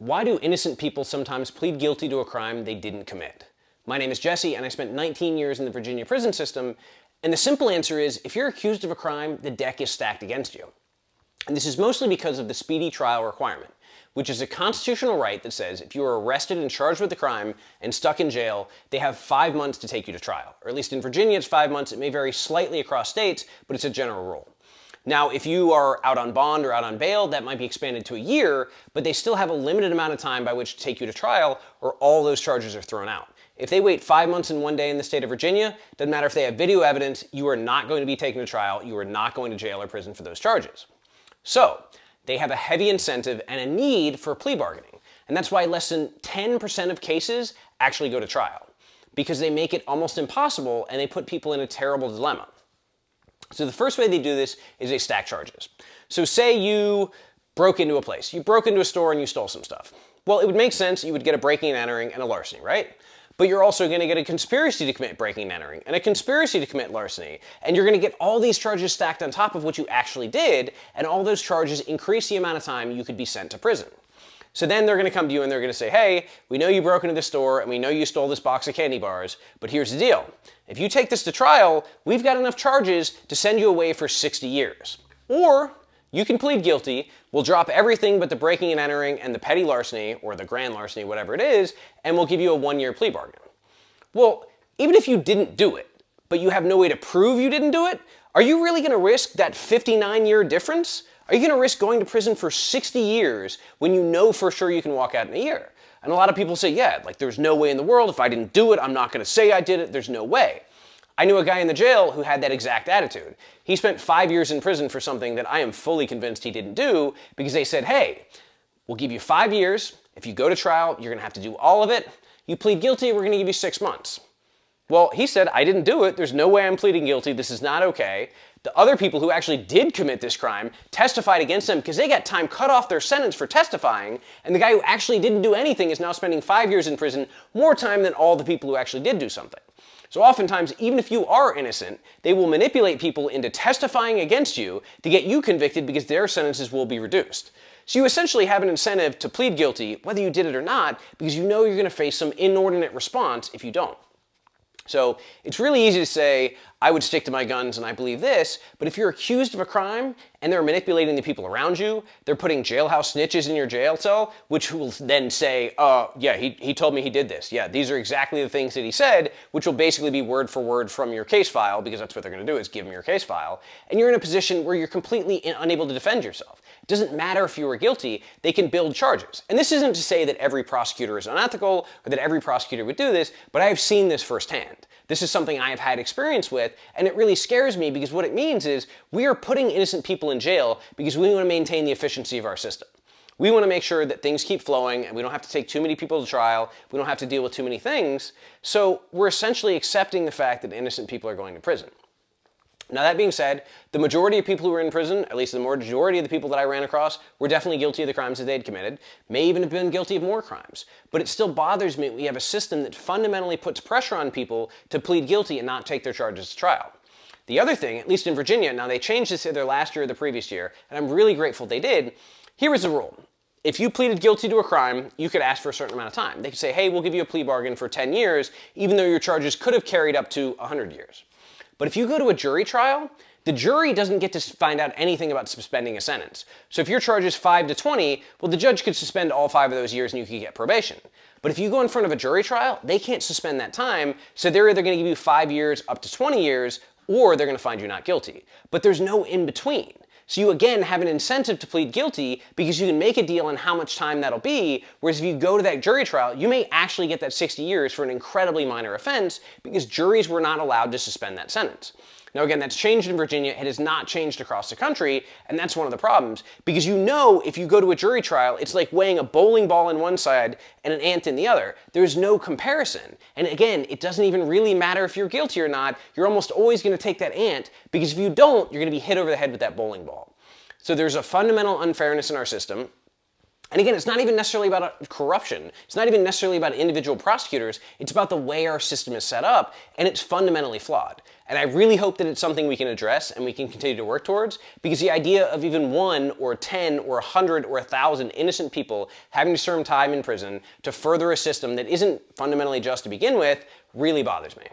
Why do innocent people sometimes plead guilty to a crime they didn't commit? My name is Jesse, and I spent 19 years in the Virginia prison system, and the simple answer is, if you're accused of a crime, the deck is stacked against you. And this is mostly because of the speedy trial requirement, which is a constitutional right that says if you are arrested and charged with a crime and stuck in jail, they have 5 months to take you to trial. Or at least in Virginia, it's 5 months. It may vary slightly across states, but it's a general rule. Now, if you are out on bond or out on bail, that might be expanded to a year, but they still have a limited amount of time by which to take you to trial, or all those charges are thrown out. If they wait 5 months and 1 day in the state of Virginia, doesn't matter if they have video evidence, you are not going to be taken to trial, you are not going to jail or prison for those charges. So, they have a heavy incentive and a need for plea bargaining, and that's why less than 10% of cases actually go to trial, because they make it almost impossible and they put people in a terrible dilemma. So the first way they do this is they stack charges. So say you broke into a place. You broke into a store and you stole some stuff. Well, it would make sense you would get a breaking and entering and a larceny, right? But you're also going to get a conspiracy to commit breaking and entering and a conspiracy to commit larceny. And you're going to get all these charges stacked on top of what you actually did, and all those charges increase the amount of time you could be sent to prison. So then they're going to come to you and they're going to say, hey, we know you broke into the store and we know you stole this box of candy bars, but here's the deal. If you take this to trial, we've got enough charges to send you away for 60 years. Or you can plead guilty, we'll drop everything but the breaking and entering and the petty larceny, or the grand larceny, whatever it is, and we'll give you a 1-year plea bargain. Well, even if you didn't do it, but you have no way to prove you didn't do it, are you really going to risk that 59-year difference? Are you going to risk going to prison for 60 years when you know for sure you can walk out in a year? And a lot of people say, yeah, like there's no way in the world. If I didn't do it, I'm not going to say I did it. There's no way. I knew a guy in the jail who had that exact attitude. He spent 5 years in prison for something that I am fully convinced he didn't do, because they said, hey, we'll give you 5 years. If you go to trial, you're going to have to do all of it. You plead guilty, we're going to give you 6 months. Well, he said, I didn't do it. There's no way I'm pleading guilty. This is not okay. The other people who actually did commit this crime testified against them because they got time cut off their sentence for testifying, and the guy who actually didn't do anything is now spending 5 years in prison, more time than all the people who actually did do something. So oftentimes, even if you are innocent, they will manipulate people into testifying against you to get you convicted because their sentences will be reduced. So you essentially have an incentive to plead guilty, whether you did it or not, because you know you're going to face some inordinate response if you don't. So it's really easy to say, I would stick to my guns and I believe this, but if you're accused of a crime and they're manipulating the people around you, they're putting jailhouse snitches in your jail cell, which will then say, yeah, he told me he did this. Yeah, these are exactly the things that he said, which will basically be word for word from your case file, because that's what they're going to do, is give them your case file. And you're in a position where you're completely unable to defend yourself. It doesn't matter if you were guilty, they can build charges. And this isn't to say that every prosecutor is unethical or that every prosecutor would do this, but I've seen this firsthand. This is something I have had experience with, and it really scares me because what it means is we are putting innocent people in jail because we want to maintain the efficiency of our system. We want to make sure that things keep flowing and we don't have to take too many people to trial, we don't have to deal with too many things, so we're essentially accepting the fact that innocent people are going to prison. Now that being said, the majority of people who were in prison, at least the majority of the people that I ran across, were definitely guilty of the crimes that they'd committed, may even have been guilty of more crimes. But it still bothers me that we have a system that fundamentally puts pressure on people to plead guilty and not take their charges to trial. The other thing, at least in Virginia, now they changed this either last year or the previous year, and I'm really grateful they did. Here is the rule. If you pleaded guilty to a crime, you could ask for a certain amount of time. They could say, hey, we'll give you a plea bargain for 10 years, even though your charges could have carried up to 100 years. But if you go to a jury trial, the jury doesn't get to find out anything about suspending a sentence. So if your charge is 5 to 20, well, the judge could suspend all 5 of those years and you could get probation. But if you go in front of a jury trial, they can't suspend that time, so they're either going to give you 5 years up to 20 years, or they're going to find you not guilty. But there's no in between. So you again have an incentive to plead guilty because you can make a deal on how much time that'll be, whereas if you go to that jury trial, you may actually get that 60 years for an incredibly minor offense because juries were not allowed to suspend that sentence. Now again, that's changed in Virginia, it has not changed across the country, and that's one of the problems, because you know if you go to a jury trial, it's like weighing a bowling ball on one side and an ant in the other. There's no comparison. And again, it doesn't even really matter if you're guilty or not, you're almost always going to take that ant, because if you don't, you're going to be hit over the head with that bowling ball. So there's a fundamental unfairness in our system. And again, it's not even necessarily about corruption. It's not even necessarily about individual prosecutors. It's about the way our system is set up, and it's fundamentally flawed. And I really hope that it's something we can address and we can continue to work towards, because the idea of even 1 or 10 or 100 or 1,000 innocent people having to serve time in prison to further a system that isn't fundamentally just to begin with really bothers me.